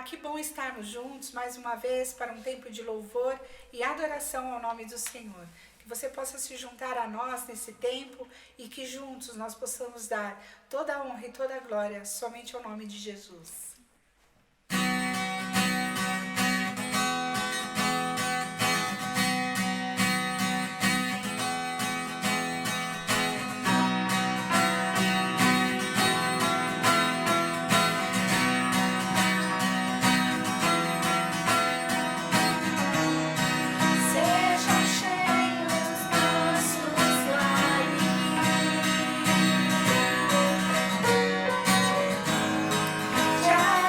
que bom estarmos juntos mais uma vez para um tempo de louvor e adoração ao nome do Senhor. Que você possa se juntar a nós nesse tempo e que juntos nós possamos dar toda a honra e toda a glória somente ao nome de Jesus. Já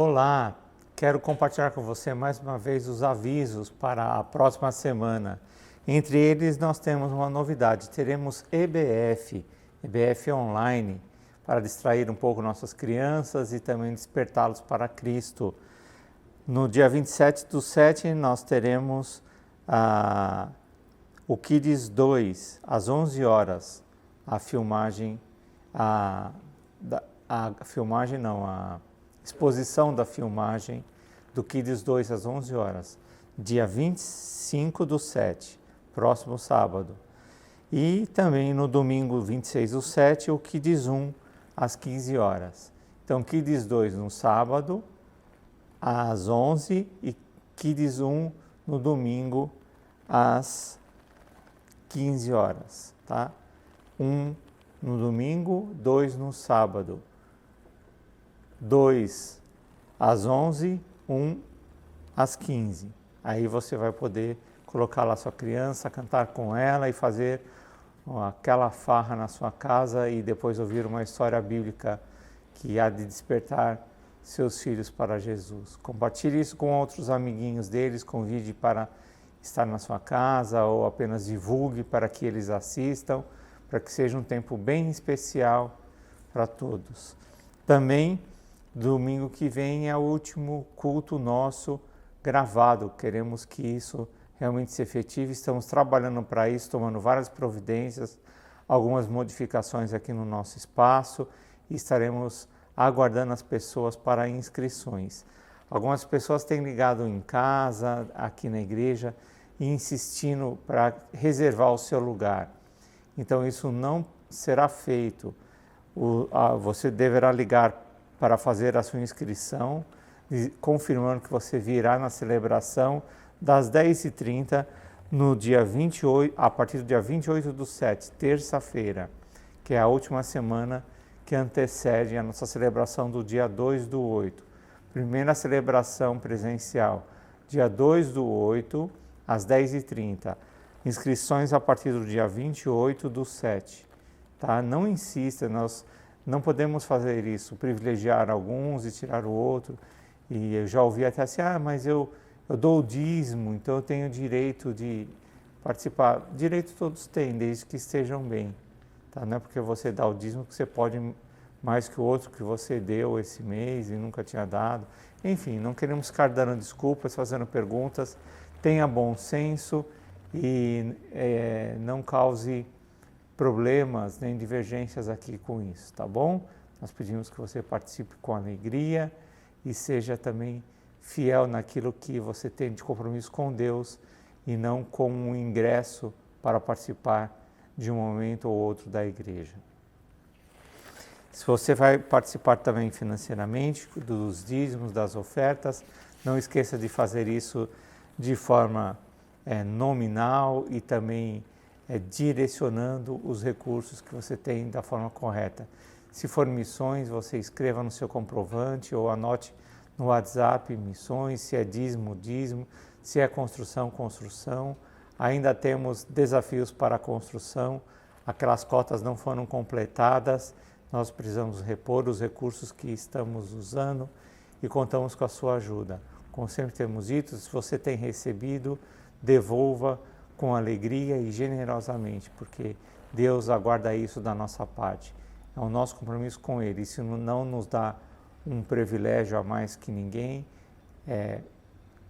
Olá, quero compartilhar com você mais uma vez os avisos para a próxima semana. Entre eles nós temos uma novidade, teremos EBF online, para distrair um pouco nossas crianças e também despertá-los para Cristo. No dia 27/7 nós teremos o Kids 2, às 11 horas, a exposição da filmagem do Kids 2 às 11 horas, dia 25/7, próximo sábado. E também no domingo 26/7, o Kids 1 às 15 horas. Então, Kids 2 no sábado, às 11 e Kids 1 no domingo, às 15 horas, tá? 1 no domingo, 2 no sábado. 2 às 11, 1 às 15. Aí você vai poder colocar lá sua criança, cantar com ela e fazer aquela farra na sua casa e depois ouvir uma história bíblica que há de despertar seus filhos para Jesus. Compartilhe isso com outros amiguinhos deles, convide para estar na sua casa ou apenas divulgue para que eles assistam, para que seja um tempo bem especial para todos. Também, domingo que vem é o último culto nosso gravado. Queremos que isso realmente se efetive. Estamos trabalhando para isso, tomando várias providências, algumas modificações aqui no nosso espaço e estaremos aguardando as pessoas para inscrições. Algumas pessoas têm ligado em casa, aqui na igreja, e insistindo para reservar o seu lugar. Então isso não será feito. Você deverá ligar para fazer a sua inscrição, confirmando que você virá na celebração das 10h30 no dia 28, a partir do dia 28/7, terça-feira, que é a última semana que antecede a nossa celebração do dia 2/8. Primeira celebração presencial, dia 2/8, às 10h30. Inscrições a partir do dia 28/7. Tá? Não insista, nós não podemos fazer isso, privilegiar alguns e tirar o outro. E eu já ouvi até assim, mas eu dou o dízimo, então eu tenho direito de participar. Direito todos têm, desde que estejam bem. Tá? Não é porque você dá o dízimo que você pode mais que o outro que você deu esse mês e nunca tinha dado. Enfim, não queremos ficar dando desculpas, fazendo perguntas. Tenha bom senso e não cause problemas nem divergências aqui com isso, tá bom? Nós pedimos que você participe com alegria e seja também fiel naquilo que você tem de compromisso com Deus e não com um ingresso para participar de um momento ou outro da igreja. Se você vai participar também financeiramente dos dízimos, das ofertas, não esqueça de fazer isso de forma nominal e também direcionando os recursos que você tem da forma correta. Se for missões, você escreva no seu comprovante ou anote no WhatsApp missões, se é dízimo, dízimo, se é construção, construção. Ainda temos desafios para a construção, aquelas cotas não foram completadas, nós precisamos repor os recursos que estamos usando e contamos com a sua ajuda. Como sempre temos dito, se você tem recebido, devolva com alegria e generosamente, porque Deus aguarda isso da nossa parte. É o nosso compromisso com Ele. Isso não nos dá um privilégio a mais que ninguém, é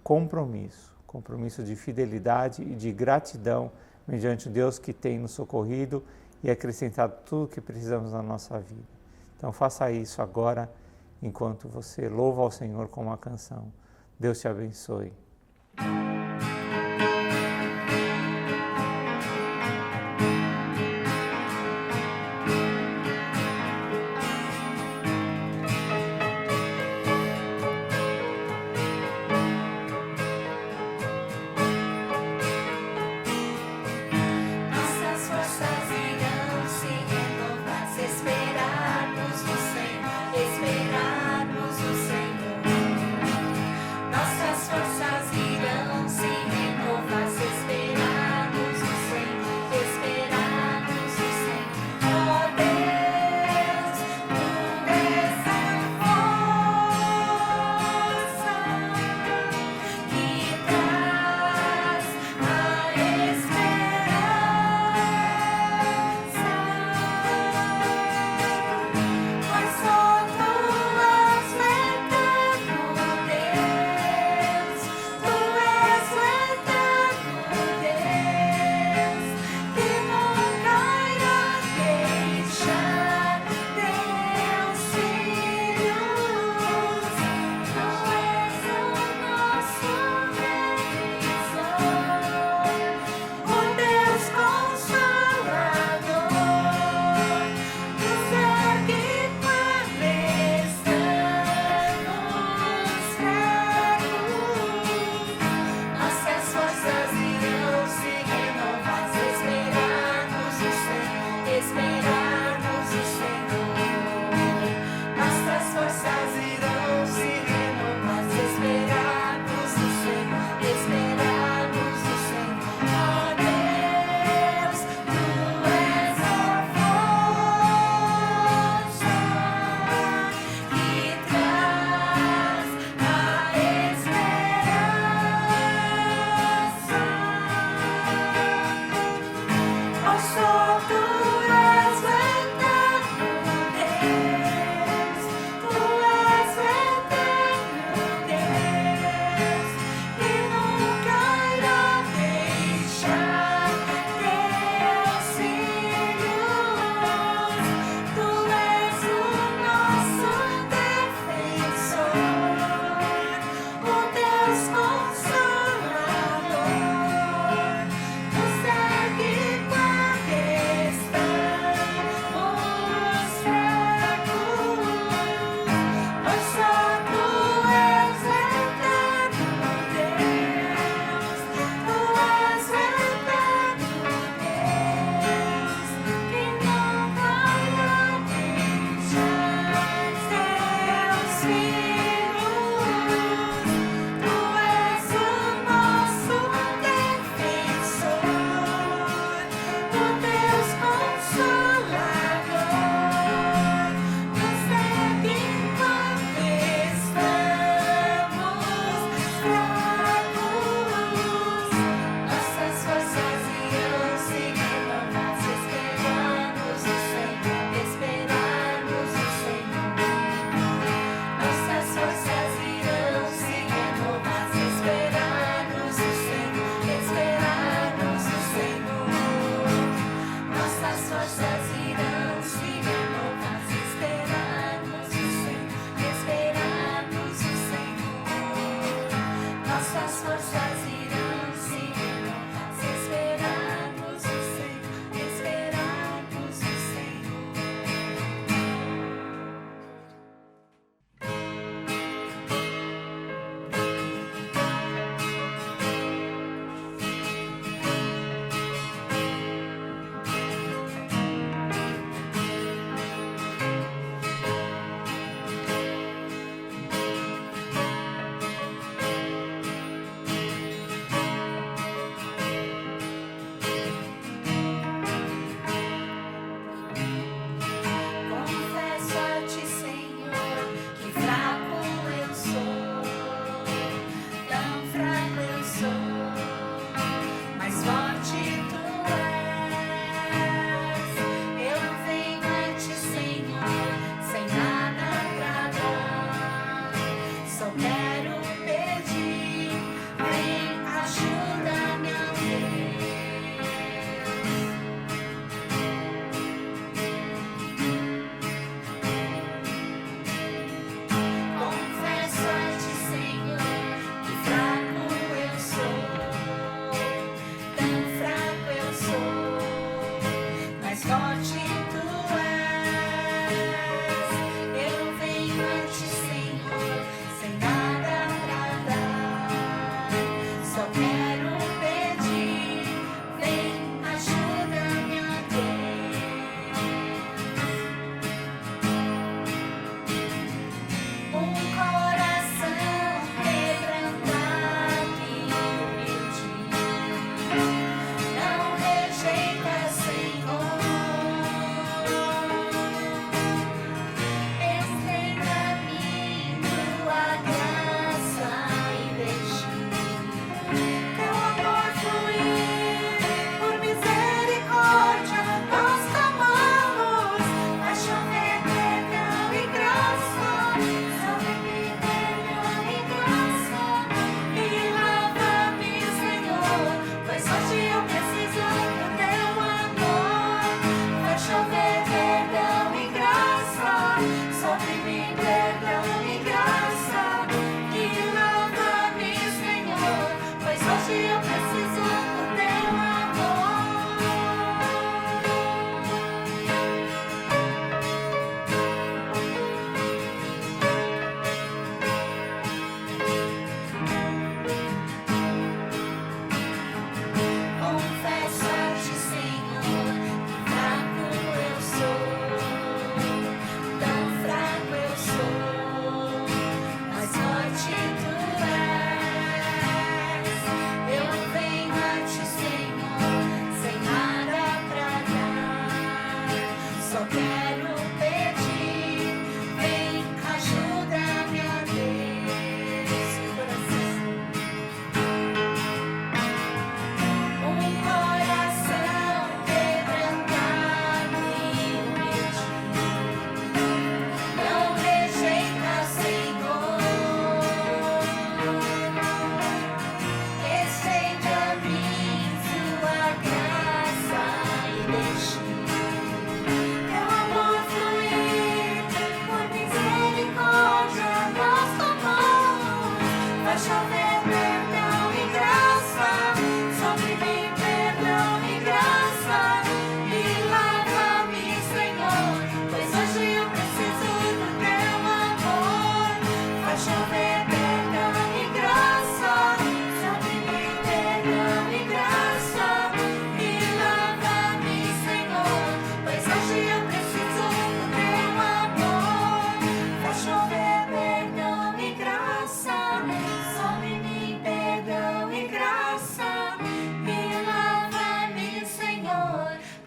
compromisso de fidelidade e de gratidão mediante Deus que tem nos socorrido e acrescentado tudo o que precisamos na nossa vida. Então faça isso agora, enquanto você louva ao Senhor com uma canção. Deus te abençoe. Esperarmos o Senhor, nossas forças irão Consolador, tu segue com a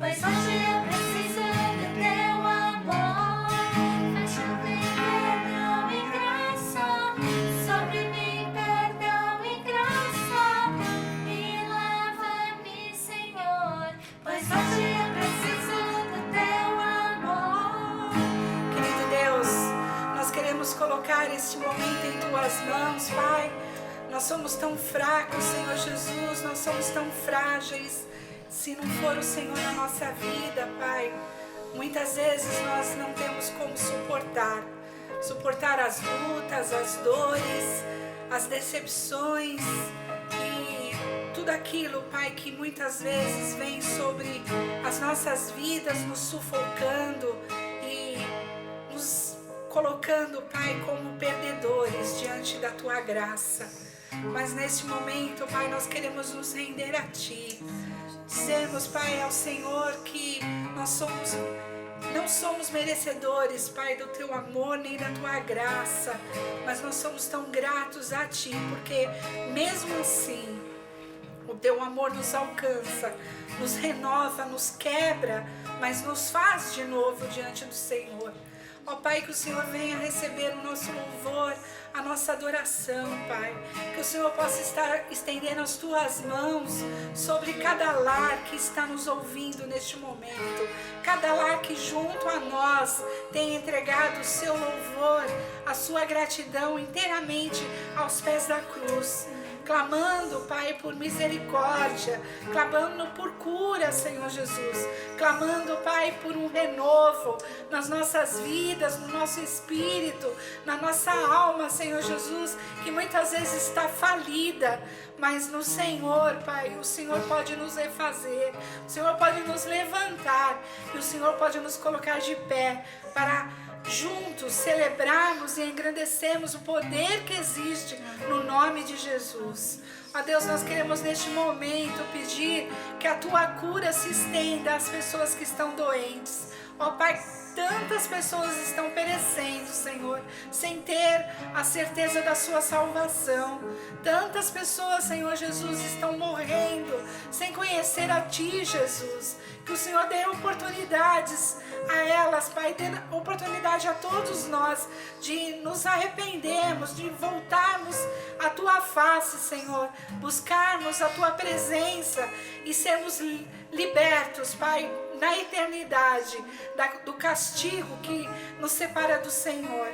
pois hoje eu preciso do teu amor. Faz chover perdão e graça sobre mim, perdão e graça. Me lava-me, Senhor, pois hoje eu preciso do teu amor. Querido Deus, nós queremos colocar este momento em tuas mãos, Pai. Nós somos tão fracos, Senhor Jesus, nós somos tão frágeis. Se não for o Senhor na nossa vida, Pai, muitas vezes nós não temos como suportar as lutas, as dores, as decepções e tudo aquilo, Pai, que muitas vezes vem sobre as nossas vidas, nos sufocando e nos colocando, Pai, como perdedores diante da Tua graça. Mas neste momento, Pai, nós queremos nos render a Ti. Dizemos, Pai, ao Senhor que nós não somos merecedores, Pai, do Teu amor nem da Tua graça, mas nós somos tão gratos a Ti, porque mesmo assim, o Teu amor nos alcança, nos renova, nos quebra, mas nos faz de novo diante do Senhor. Ó Pai, que o Senhor venha receber o nosso louvor, a nossa adoração, Pai. Que o Senhor possa estar estendendo as Tuas mãos sobre cada lar que está nos ouvindo neste momento. Cada lar que junto a nós tem entregado o seu louvor, a sua gratidão inteiramente aos pés da cruz. Clamando, Pai, por misericórdia, clamando por cura, Senhor Jesus, clamando, Pai, por um renovo nas nossas vidas, no nosso espírito, na nossa alma, Senhor Jesus, que muitas vezes está falida, mas no Senhor, Pai, o Senhor pode nos refazer, o Senhor pode nos levantar e o Senhor pode nos colocar de pé para juntos celebrarmos e engrandecermos o poder que existe no nome de Jesus. Ó Deus, nós queremos neste momento pedir que a Tua cura se estenda às pessoas que estão doentes. Ó Pai, tantas pessoas estão perecendo, Senhor, sem ter a certeza da sua salvação. Tantas pessoas, Senhor Jesus, estão morrendo sem conhecer a Ti, Jesus. Que o Senhor dê oportunidades a elas, Pai, dê oportunidade a todos nós de nos arrependermos, de voltarmos à Tua face, Senhor, buscarmos a Tua presença e sermos libertos, Pai, na eternidade do castigo que nos separa do Senhor.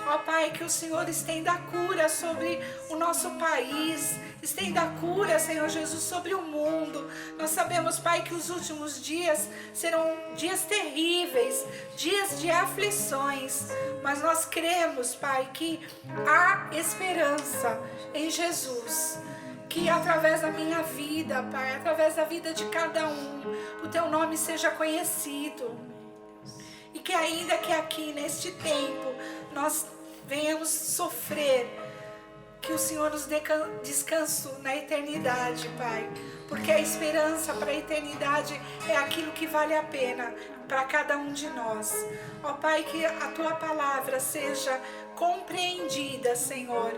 Ó Pai, que o Senhor estenda a cura sobre o nosso país, estenda a cura, Senhor Jesus, sobre o mundo. Nós sabemos, Pai, que os últimos dias serão dias terríveis, dias de aflições, mas nós cremos, Pai, que há esperança em Jesus. Que através da minha vida, Pai, através da vida de cada um, o Teu nome seja conhecido. E que ainda que aqui neste tempo nós venhamos sofrer, que o Senhor nos dê descanso na eternidade, Pai. Porque a esperança para a eternidade é aquilo que vale a pena para cada um de nós. Ó Pai, que a Tua palavra seja compreendida, Senhor,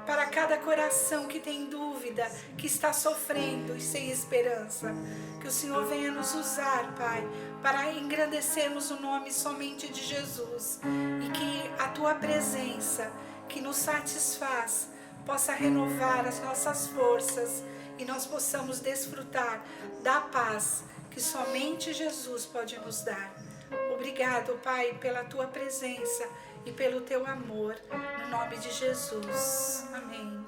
para cada coração que tem dúvida, que está sofrendo e sem esperança. Que o Senhor venha nos usar, Pai, para engrandecermos o nome somente de Jesus. E que a Tua presença, que nos satisfaz, possa renovar as nossas forças e nós possamos desfrutar da paz que somente Jesus pode nos dar. Obrigado, Pai, pela Tua presença e pelo Teu amor, no nome de Jesus. Amém.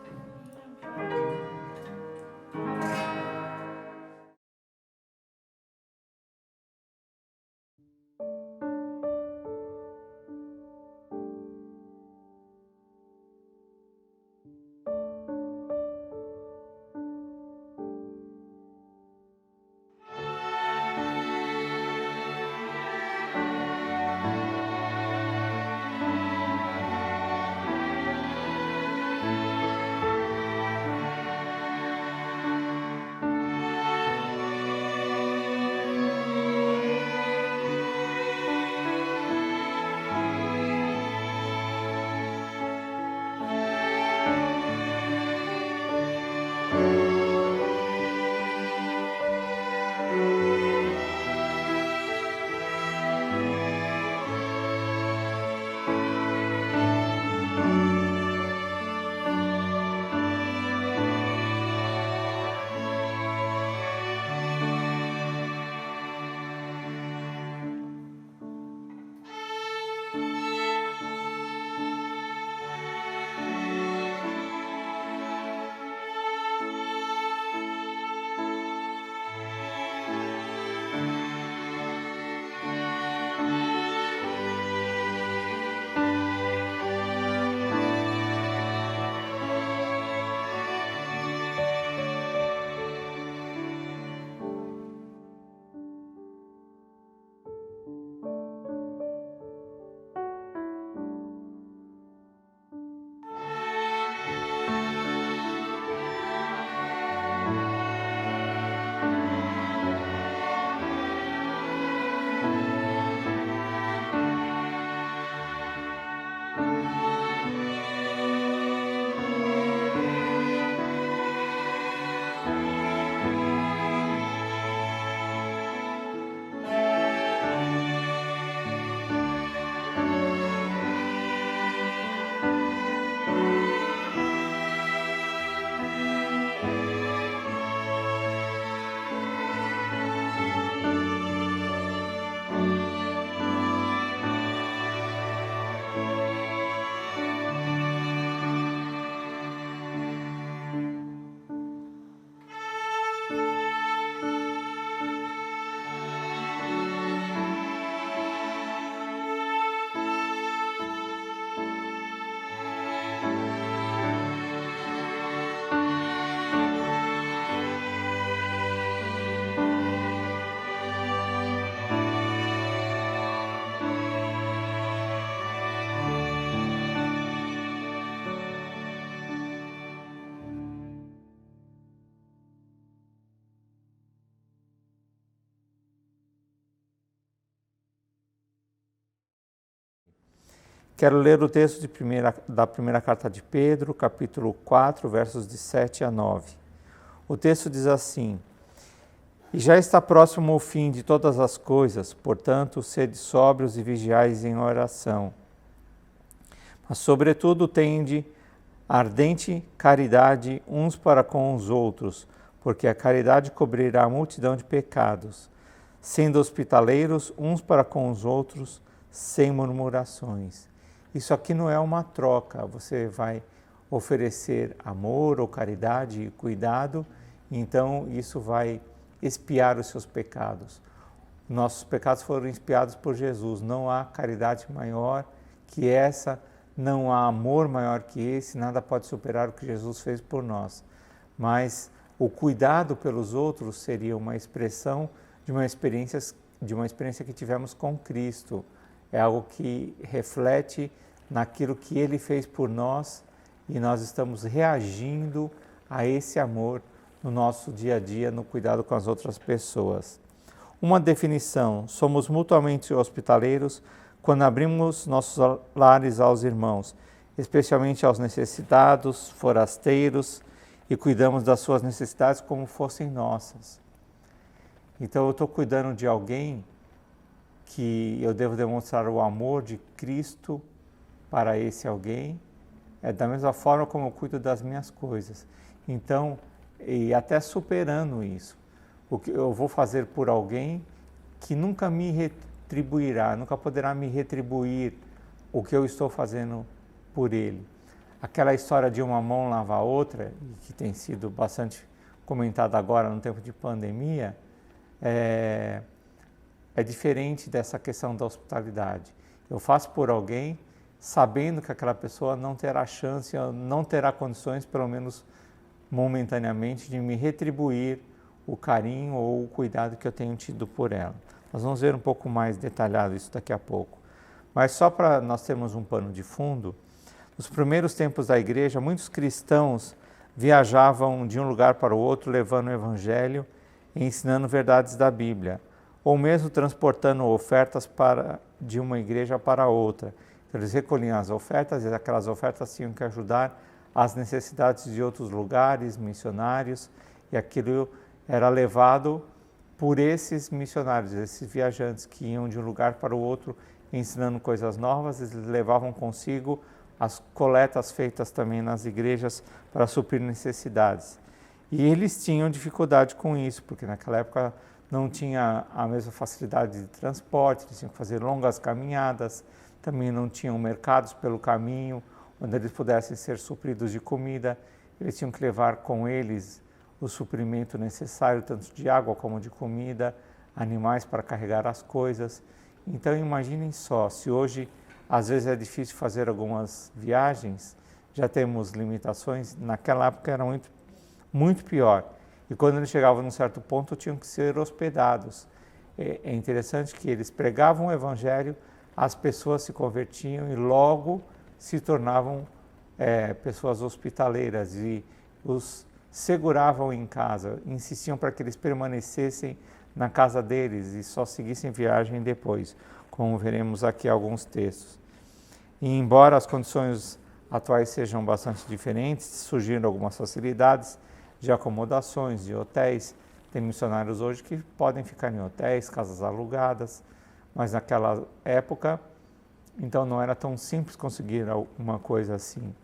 Quero ler o texto da primeira carta de Pedro, capítulo 4, versos de 7 a 9. O texto diz assim: E já está próximo o fim de todas as coisas, portanto, sede sóbrios e vigiais em oração. Mas, sobretudo, tende ardente caridade uns para com os outros, porque a caridade cobrirá a multidão de pecados, sendo hospitaleiros uns para com os outros, sem murmurações. Isso aqui não é uma troca, você vai oferecer amor ou caridade e cuidado, então isso vai expiar os seus pecados. Nossos pecados foram expiados por Jesus, não há caridade maior que essa, não há amor maior que esse, nada pode superar o que Jesus fez por nós. Mas o cuidado pelos outros seria uma expressão de uma experiência que tivemos com Cristo. É algo que reflete naquilo que Ele fez por nós e nós estamos reagindo a esse amor no nosso dia a dia, no cuidado com as outras pessoas. Uma definição: somos mutuamente hospitaleiros quando abrimos nossos lares aos irmãos, especialmente aos necessitados, forasteiros, e cuidamos das suas necessidades como fossem nossas. Então eu estou cuidando de alguém que eu devo demonstrar o amor de Cristo para esse alguém, é da mesma forma como eu cuido das minhas coisas. Então, e até superando isso, o que eu vou fazer por alguém que nunca me retribuirá, nunca poderá me retribuir o que eu estou fazendo por ele. Aquela história de uma mão lavar a outra, que tem sido bastante comentada agora no tempo de pandemia, é diferente dessa questão da hospitalidade. Eu faço por alguém sabendo que aquela pessoa não terá chance, não terá condições, pelo menos momentaneamente, de me retribuir o carinho ou o cuidado que eu tenho tido por ela. Nós vamos ver um pouco mais detalhado isso daqui a pouco. Mas só para nós termos um pano de fundo, nos primeiros tempos da igreja, muitos cristãos viajavam de um lugar para o outro levando o evangelho e ensinando verdades da Bíblia, ou mesmo transportando ofertas de uma igreja para outra. Então, eles recolhiam as ofertas e aquelas ofertas tinham que ajudar as necessidades de outros lugares, missionários, e aquilo era levado por esses missionários, esses viajantes que iam de um lugar para o outro ensinando coisas novas. Eles levavam consigo as coletas feitas também nas igrejas para suprir necessidades. E eles tinham dificuldade com isso, porque naquela época não tinha a mesma facilidade de transporte, eles tinham que fazer longas caminhadas, também não tinham mercados pelo caminho, onde eles pudessem ser supridos de comida. Eles tinham que levar com eles o suprimento necessário, tanto de água como de comida, animais para carregar as coisas. Então imaginem só, se hoje às vezes é difícil fazer algumas viagens, já temos limitações, naquela época era muito pior. E quando eles chegavam num certo ponto, tinham que ser hospedados. É interessante que eles pregavam o evangelho, as pessoas se convertiam e logo se tornavam pessoas hospitaleiras e os seguravam em casa, insistiam para que eles permanecessem na casa deles e só seguissem viagem depois, como veremos aqui alguns textos. E embora as condições atuais sejam bastante diferentes, surgiram algumas facilidades de acomodações, de hotéis. Tem missionários hoje que podem ficar em hotéis, casas alugadas, mas naquela época, então não era tão simples conseguir uma coisa assim.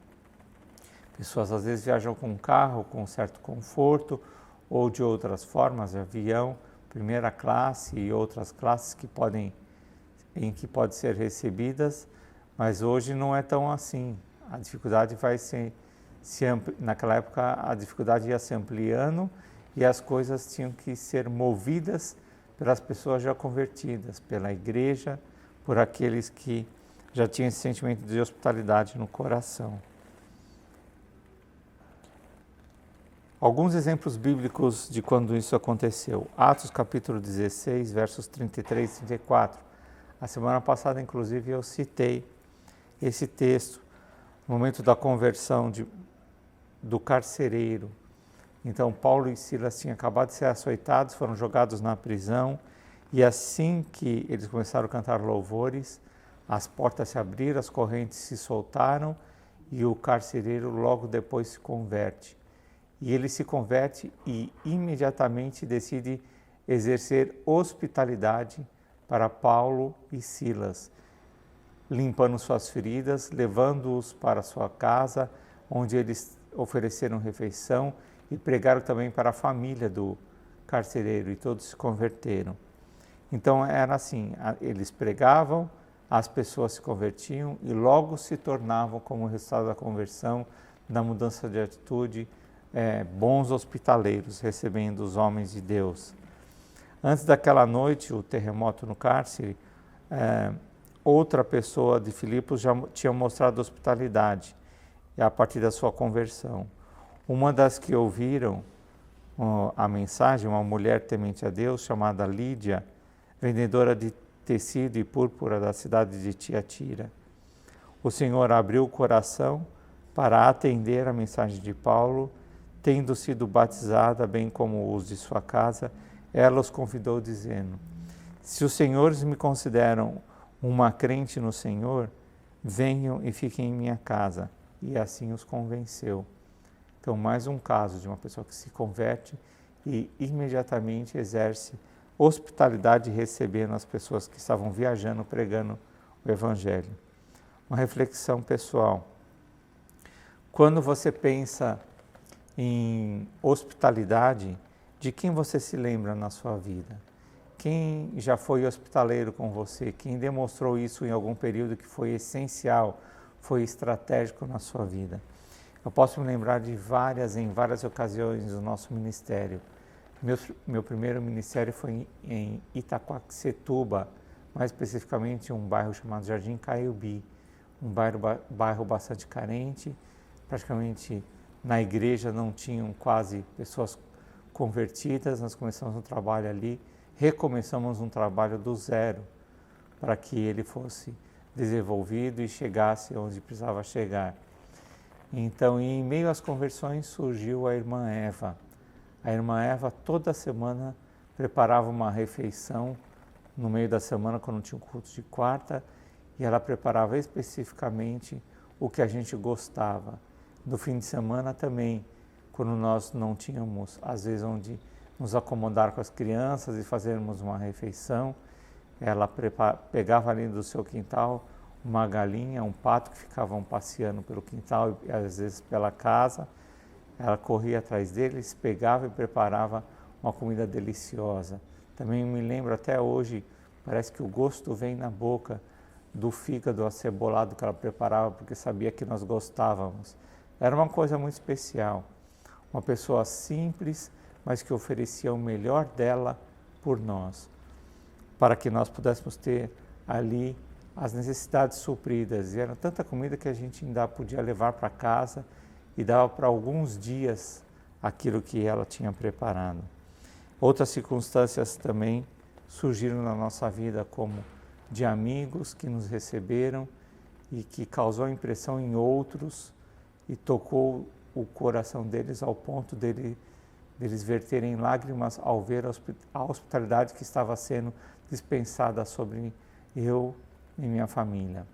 Pessoas às vezes viajam com um carro, com um certo conforto, ou de outras formas, de avião, primeira classe e outras classes em que podem ser recebidas, mas hoje não é tão assim. A dificuldade vai naquela época a dificuldade ia se ampliando e as coisas tinham que ser movidas pelas pessoas já convertidas, pela igreja, por aqueles que já tinham esse sentimento de hospitalidade no coração. Alguns exemplos bíblicos de quando isso aconteceu. Atos capítulo 16, versos 33 e 34. A semana passada, inclusive, eu citei esse texto, no momento da conversão do carcereiro. Então, Paulo e Silas tinham acabado de ser açoitados, foram jogados na prisão, e assim que eles começaram a cantar louvores, As portas se abriram, as correntes se soltaram e o carcereiro logo depois se converte. E ele se converte e imediatamente decide exercer hospitalidade para Paulo e Silas, limpando suas feridas, levando-os para sua casa, onde eles ofereceram refeição e pregaram também para a família do carcereiro, e todos se converteram. Então era assim, eles pregavam, as pessoas se convertiam e logo se tornavam, como resultado da conversão, da mudança de atitude, bons hospitaleiros, recebendo os homens de Deus. Antes daquela noite, o terremoto no cárcere, outra pessoa de Filipos já tinha mostrado hospitalidade, a partir da sua conversão. Uma das que ouviram a mensagem, uma mulher temente a Deus, chamada Lídia, vendedora de tecido e púrpura da cidade de Tiatira. O Senhor abriu o coração para atender a mensagem de Paulo, tendo sido batizada, bem como os de sua casa, ela os convidou dizendo: se os senhores me consideram uma crente no Senhor, venham e fiquem em minha casa. E assim os convenceu. Então, mais um caso de uma pessoa que se converte e imediatamente exerce hospitalidade recebendo as pessoas que estavam viajando, pregando o Evangelho. Uma reflexão pessoal. Quando você pensa em hospitalidade, de quem você se lembra na sua vida? Quem já foi hospitaleiro com você? Quem demonstrou isso em algum período que foi essencial, foi estratégico na sua vida? Eu posso me lembrar de em várias ocasiões do nosso ministério. Meu primeiro ministério foi em Itaquaquecetuba, mais especificamente um bairro chamado Jardim Caiubi, um bairro bastante carente. Praticamente na igreja não tinham quase pessoas convertidas. Nós começamos um trabalho ali, recomeçamos um trabalho do zero para que ele fosse desenvolvido e chegasse onde precisava chegar. Então, em meio às conversões, surgiu a irmã Eva. A irmã Eva toda semana preparava uma refeição no meio da semana, quando tinha um culto de quarta, e ela preparava especificamente o que a gente gostava. No fim de semana também, quando nós não tínhamos, às vezes, onde nos acomodar com as crianças e fazermos uma refeição, ela pegava ali do seu quintal uma galinha, um pato que ficavam passeando pelo quintal e às vezes pela casa. Ela corria atrás deles, pegava e preparava uma comida deliciosa. Também me lembro até hoje, parece que o gosto vem na boca do fígado acebolado que ela preparava, porque sabia que nós gostávamos. Era uma coisa muito especial. Uma pessoa simples, mas que oferecia o melhor dela por nós, para que nós pudéssemos ter ali as necessidades supridas. E era tanta comida que a gente ainda podia levar para casa e dava para alguns dias aquilo que ela tinha preparado. Outras circunstâncias também surgiram na nossa vida, como de amigos que nos receberam e que causou impressão em outros e tocou o coração deles ao ponto deles verterem lágrimas ao ver a hospitalidade que estava sendo dispensada sobre eu e minha família.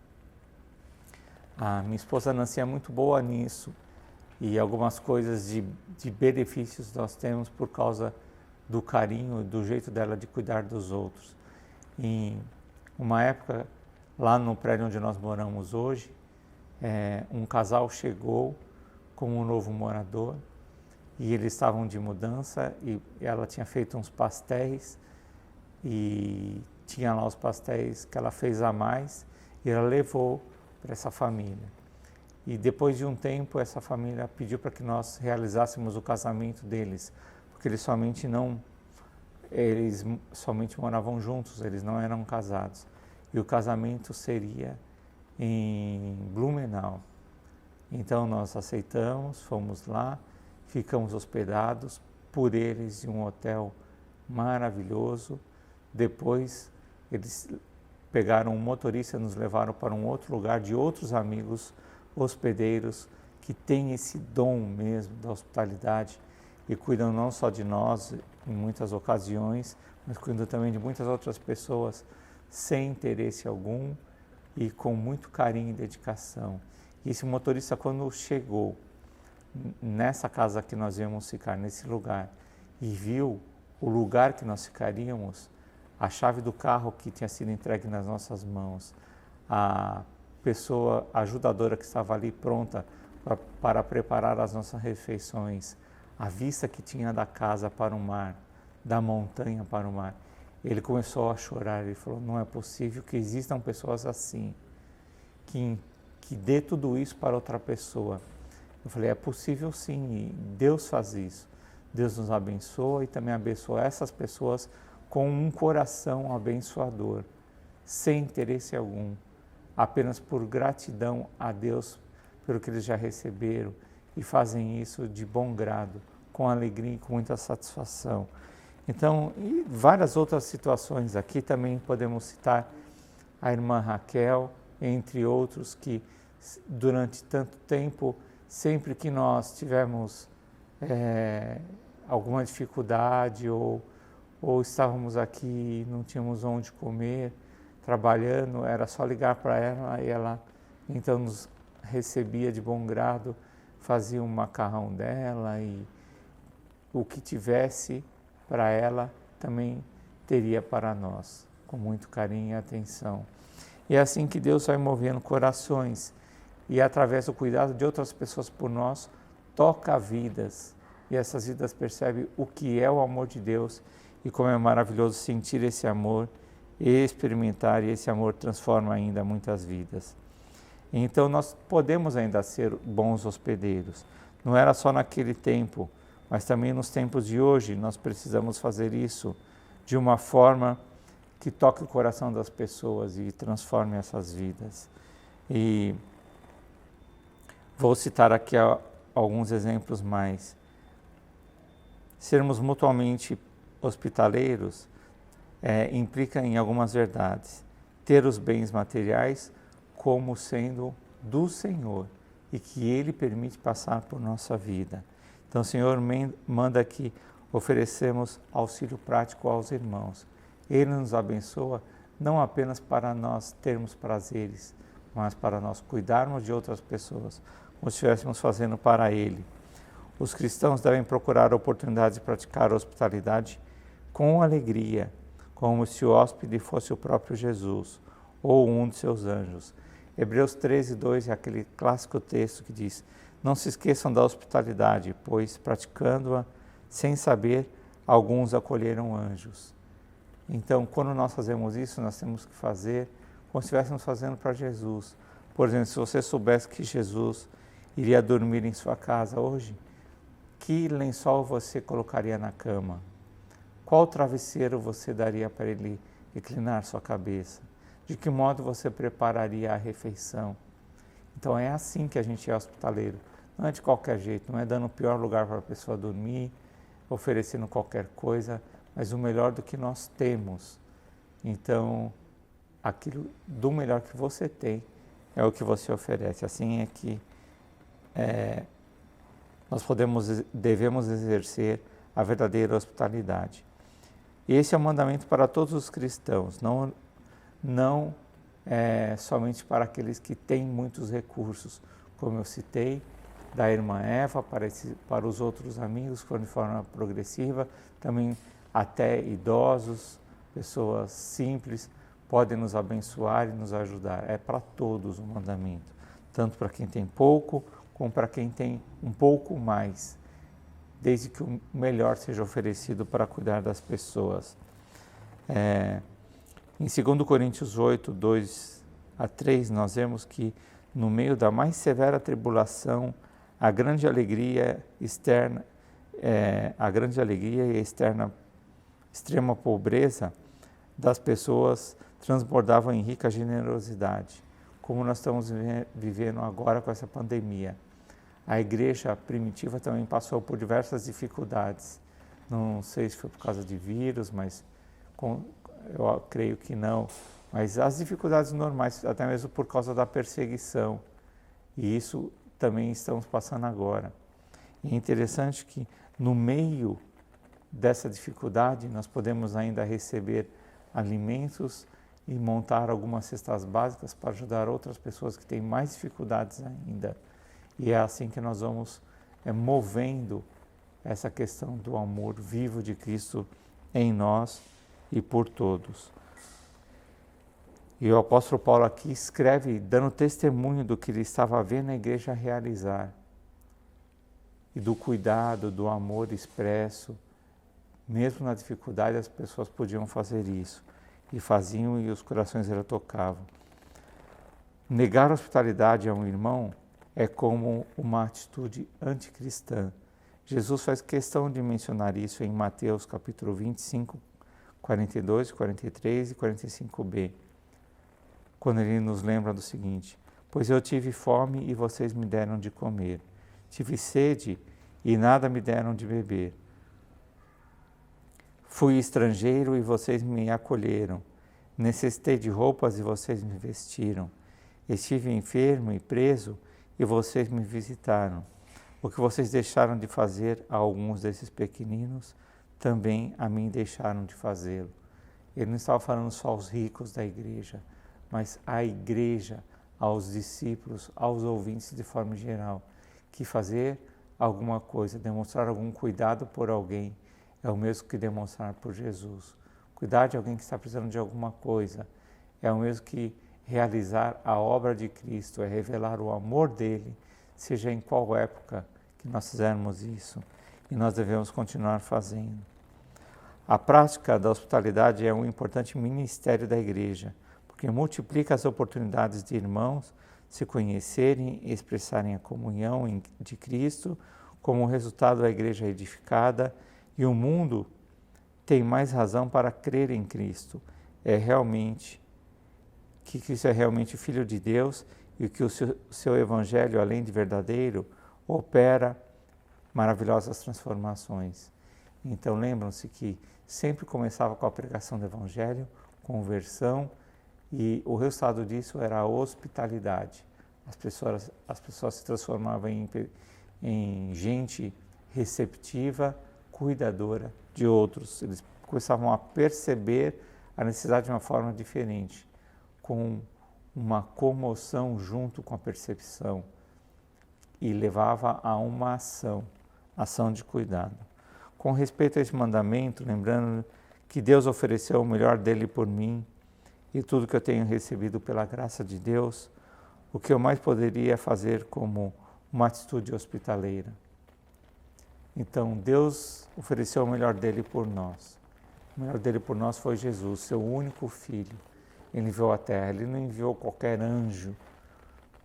A minha esposa Nancy é muito boa nisso, e algumas coisas de benefícios nós temos por causa do carinho, do jeito dela de cuidar dos outros. Em uma época, lá no prédio onde nós moramos hoje, um casal chegou com um novo morador e eles estavam de mudança e ela tinha feito uns pastéis e tinha lá os pastéis que ela fez a mais e ela levou para essa família. E depois de um tempo, essa família pediu para que nós realizássemos o casamento deles, porque eles somente moravam juntos, eles não eram casados. E o casamento seria em Blumenau. Então nós aceitamos, fomos lá, ficamos hospedados por eles em um hotel maravilhoso. Depois eles pegaram um motorista e nos levaram para um outro lugar de outros amigos hospedeiros que têm esse dom mesmo da hospitalidade e cuidam não só de nós em muitas ocasiões, mas cuidam também de muitas outras pessoas sem interesse algum, e com muito carinho e dedicação. E esse motorista, quando chegou nessa casa que nós íamos ficar, nesse lugar, e viu o lugar que nós ficaríamos, a chave do carro que tinha sido entregue nas nossas mãos, a pessoa ajudadora que estava ali pronta para preparar as nossas refeições, a vista que tinha da casa para o mar, da montanha para o mar, ele começou a chorar. Ele falou: não é possível que existam pessoas assim, que dê tudo isso para outra pessoa. Eu falei: é possível sim, e Deus faz isso. Deus nos abençoa e também abençoa essas pessoas com um coração abençoador, sem interesse algum, apenas por gratidão a Deus pelo que eles já receberam, e fazem isso de bom grado, com alegria e com muita satisfação. Então, e várias outras situações aqui também podemos citar a irmã Raquel, entre outros, que durante tanto tempo, sempre que nós tivemos alguma dificuldade ou estávamos aqui e não tínhamos onde comer, trabalhando, era só ligar para ela e ela então nos recebia de bom grado, fazia um macarrão dela e o que tivesse para ela também teria para nós, com muito carinho e atenção. E é assim que Deus vai movendo corações e através do cuidado de outras pessoas por nós, toca vidas. E essas vidas percebem o que é o amor de Deus e como é maravilhoso sentir esse amor e experimentar, e esse amor transforma ainda muitas vidas. Então nós podemos ainda ser bons hospedeiros. Não era só naquele tempo, mas também nos tempos de hoje nós precisamos fazer isso de uma forma que toque o coração das pessoas e transforme essas vidas. E vou citar aqui alguns exemplos mais. Sermos mutuamente hospitaleiros implica em algumas verdades. Ter os bens materiais como sendo do Senhor e que Ele permite passar por nossa vida. Então o Senhor manda que oferecemos auxílio prático aos irmãos. Ele nos abençoa não apenas para nós termos prazeres, mas para nós cuidarmos de outras pessoas, como se estivéssemos fazendo para Ele. Os cristãos devem procurar oportunidades de praticar a hospitalidade com alegria, como se o hóspede fosse o próprio Jesus ou um de seus anjos. Hebreus 13:2 é aquele clássico texto que diz: não se esqueçam da hospitalidade, pois praticando-a sem saber, alguns acolheram anjos. Então, quando nós fazemos isso, nós temos que fazer como se estivéssemos fazendo para Jesus. Por exemplo, se você soubesse que Jesus iria dormir em sua casa hoje, que lençol você colocaria na cama? Qual travesseiro você daria para ele reclinar sua cabeça? De que modo você prepararia a refeição? Então é assim que a gente é hospitaleiro. Não é de qualquer jeito, não é dando o pior lugar para a pessoa dormir, oferecendo qualquer coisa, mas o melhor do que nós temos. Então, aquilo do melhor que você tem é o que você oferece. Assim é que nós devemos exercer a verdadeira hospitalidade. E esse é o mandamento para todos os cristãos, não somente para aqueles que têm muitos recursos, como eu citei, da irmã Eva, para os outros amigos, que foram de forma progressiva, também até idosos, pessoas simples, podem nos abençoar e nos ajudar. É para todos o mandamento, tanto para quem tem pouco, como para quem tem um pouco mais, desde que o melhor seja oferecido para cuidar das pessoas. Em 2 Coríntios 8, 2-3, nós vemos que no meio da mais severa tribulação, a grande alegria externa, e a extrema pobreza das pessoas transbordavam em rica generosidade, como nós estamos vivendo agora com essa pandemia. A igreja primitiva também passou por diversas dificuldades. Não sei se foi por causa de vírus, mas eu creio que não. Mas as dificuldades normais, até mesmo por causa da perseguição. E isso também estamos passando agora. E é interessante que no meio dessa dificuldade nós podemos ainda receber alimentos e montar algumas cestas básicas para ajudar outras pessoas que têm mais dificuldades ainda. E é assim que nós vamos movendo essa questão do amor vivo de Cristo em nós e por todos. E o apóstolo Paulo aqui escreve dando testemunho do que ele estava vendo a igreja realizar e do cuidado, do amor expresso. Mesmo na dificuldade as pessoas podiam fazer isso e faziam e os corações dele tocavam. Negar a hospitalidade a um irmão é como uma atitude anticristã. Jesus faz questão de mencionar isso em Mateus capítulo 25, 42, 43 e 45b, quando ele nos lembra do seguinte: pois eu tive fome e vocês me deram de comer, tive sede e nada me deram de beber, fui estrangeiro e vocês me acolheram, necessitei de roupas e vocês me vestiram, estive enfermo e preso e vocês me visitaram. O que vocês deixaram de fazer a alguns desses pequeninos, também a mim deixaram de fazê-lo. Ele não estava falando só aos ricos da igreja, mas à igreja, aos discípulos, aos ouvintes de forma geral, que fazer alguma coisa, demonstrar algum cuidado por alguém, é o mesmo que demonstrar por Jesus. Cuidar de alguém que está precisando de alguma coisa é o mesmo que realizar a obra de Cristo, é revelar o amor dele, seja em qual época que nós fizermos isso, e nós devemos continuar fazendo. A prática da hospitalidade é um importante ministério da igreja, porque multiplica as oportunidades de irmãos se conhecerem e expressarem a comunhão de Cristo, como resultado a igreja é edificada e o mundo tem mais razão para crer em Cristo. Que Cristo é realmente Filho de Deus e que o seu Evangelho, além de verdadeiro, opera maravilhosas transformações. Então lembram-se que sempre começava com a pregação do Evangelho, conversão, e o resultado disso era a hospitalidade. As pessoas se transformavam em gente receptiva, cuidadora de outros. Eles começavam a perceber a necessidade de uma forma diferente, com uma comoção junto com a percepção, e levava a uma ação de cuidado. Com respeito a esse mandamento, lembrando que Deus ofereceu o melhor dele por mim e tudo que eu tenho recebido pela graça de Deus, o que eu mais poderia fazer como uma atitude hospitaleira. Então, Deus ofereceu o melhor dele por nós. O melhor dele por nós foi Jesus, seu único Filho. Ele enviou à terra, ele não enviou qualquer anjo,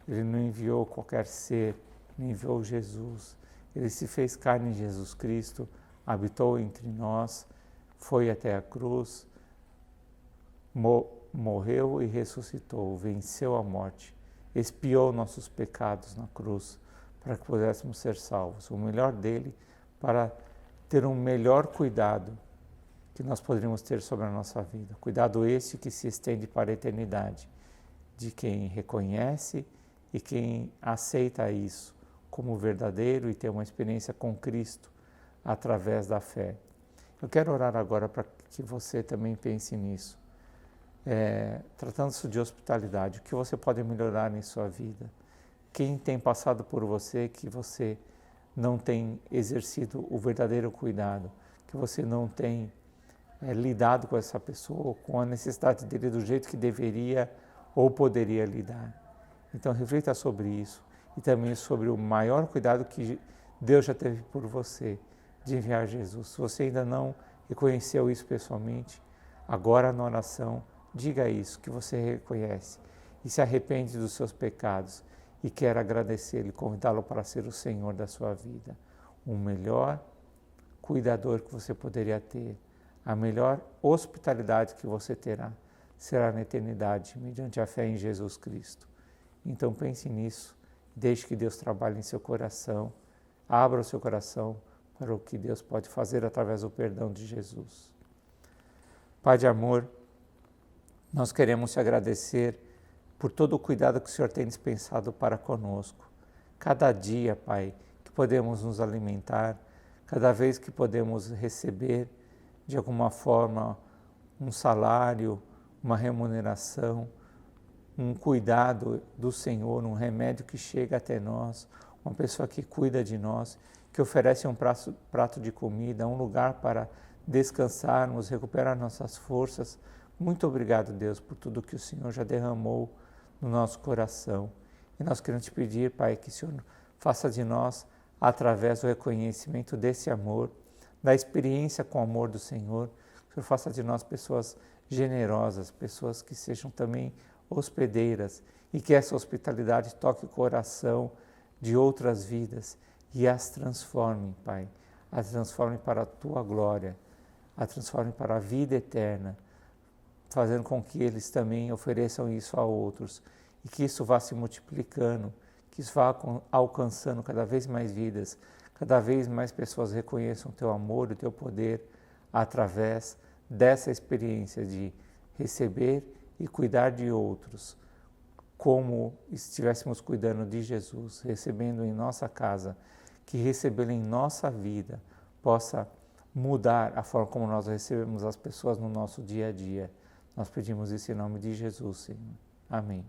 ele não enviou qualquer ser, ele enviou Jesus. Ele se fez carne em Jesus Cristo, habitou entre nós, foi até a cruz, morreu e ressuscitou, venceu a morte, expiou nossos pecados na cruz, para que pudéssemos ser salvos. O melhor dele para ter um melhor cuidado que nós poderíamos ter sobre a nossa vida. Cuidado esse que se estende para a eternidade, de quem reconhece e quem aceita isso como verdadeiro e ter uma experiência com Cristo através da fé. Eu quero orar agora para que você também pense nisso. Tratando-se de hospitalidade, o que você pode melhorar em sua vida? Quem tem passado por você que você não tem exercido o verdadeiro cuidado, que você não tem lidado com essa pessoa, com a necessidade dele do jeito que deveria ou poderia lidar. Então reflita sobre isso e também sobre o maior cuidado que Deus já teve por você de enviar Jesus. Se você ainda não reconheceu isso pessoalmente, agora na oração, diga isso, que você reconhece e se arrepende dos seus pecados e quer agradecer-lhe, convidá-lo para ser o Senhor da sua vida. O melhor cuidador que você poderia ter, a melhor hospitalidade que você terá, será na eternidade, mediante a fé em Jesus Cristo. Então pense nisso, deixe que Deus trabalhe em seu coração, abra o seu coração para o que Deus pode fazer através do perdão de Jesus. Pai de amor, nós queremos te agradecer por todo o cuidado que o Senhor tem dispensado para conosco. Cada dia, Pai, que podemos nos alimentar, cada vez que podemos receber de alguma forma um salário, uma remuneração, um cuidado do Senhor, um remédio que chega até nós, uma pessoa que cuida de nós, que oferece um prato de comida, um lugar para descansarmos, recuperar nossas forças. Muito obrigado, Deus, por tudo que o Senhor já derramou no nosso coração. E nós queremos te pedir, Pai, que o Senhor faça de nós, através do reconhecimento desse amor, da experiência com o amor do Senhor, que o Senhor faça de nós pessoas generosas, pessoas que sejam também hospedeiras e que essa hospitalidade toque o coração de outras vidas e as transforme, Pai, as transforme para a Tua glória, as transforme para a vida eterna, fazendo com que eles também ofereçam isso a outros e que isso vá se multiplicando, que isso vá alcançando cada vez mais vidas, cada vez mais pessoas reconheçam o Teu amor e o Teu poder através dessa experiência de receber e cuidar de outros, como estivéssemos cuidando de Jesus, recebendo em nossa casa, que recebê-lo em nossa vida possa mudar a forma como nós recebemos as pessoas no nosso dia a dia. Nós pedimos isso em nome de Jesus, Senhor. Amém.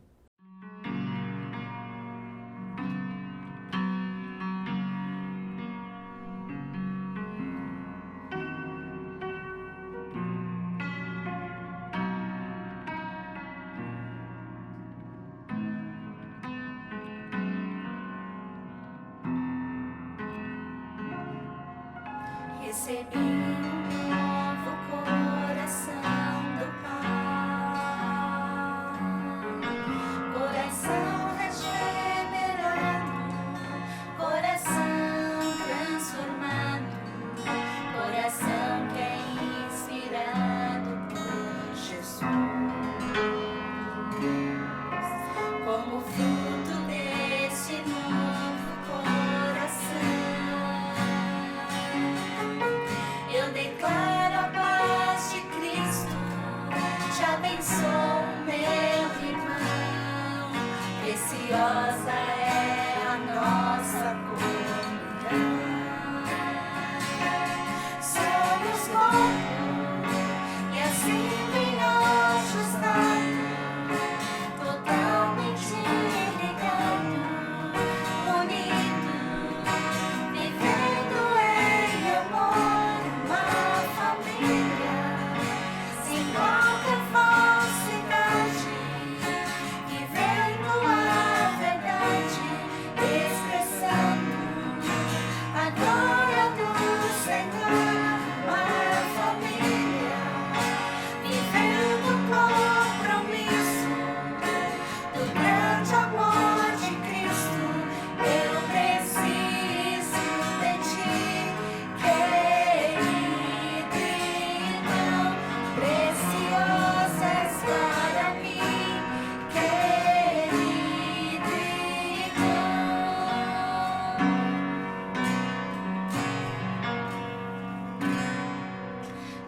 Recebi um novo coração do Pai, coração regenerado, coração transformado, coração que é inspirado por Jesus. Como fruto deste novo coração, eu declaro a paz de Cristo, te abençoo, meu irmão. Preciosa é a nossa comunhão. Somos corpo e assim bem ajustado, totalmente ligado, unido, vivendo em amor, uma família, sem qualquer falsidade, vivendo a verdade, expressando a glória do Senhor, uma família, vivendo o compromisso do grande amor de Cristo. Eu preciso de ti, querido irmão, preciosa és para mim, querido irmão.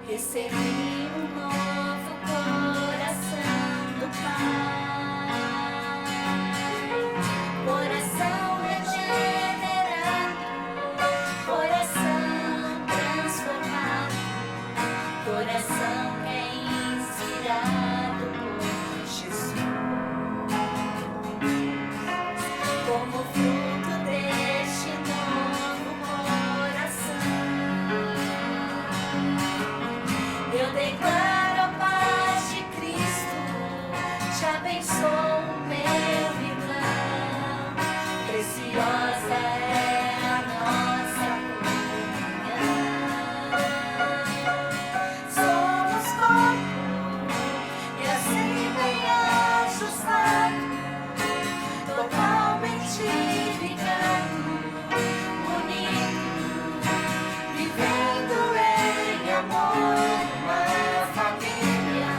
Recebi um novo coração do Pai, coração regenerado, coração transformado, coração que é inspirado por Jesus. Como fruto deste novo coração, eu declaro a paz de Cristo, te abençoo, meu irmão. Preciosa é a nossa comunhão. Somos corpo e assim bem ajustado, totalmente ligado, unido, vivendo em amor, uma família,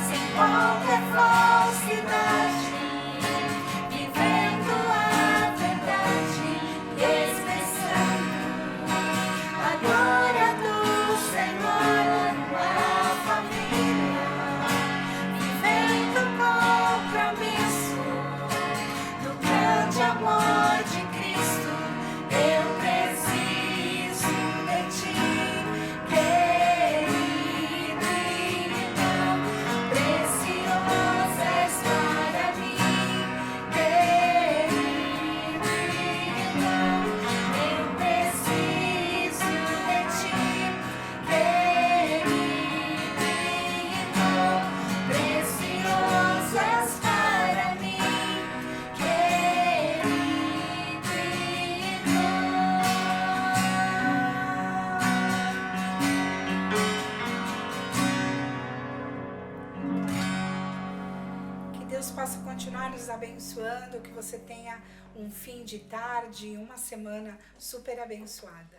sem qualquer falsidade, vivendo a verdade, Deus possa continuar nos abençoando, que você tenha um fim de tarde, uma semana super abençoada.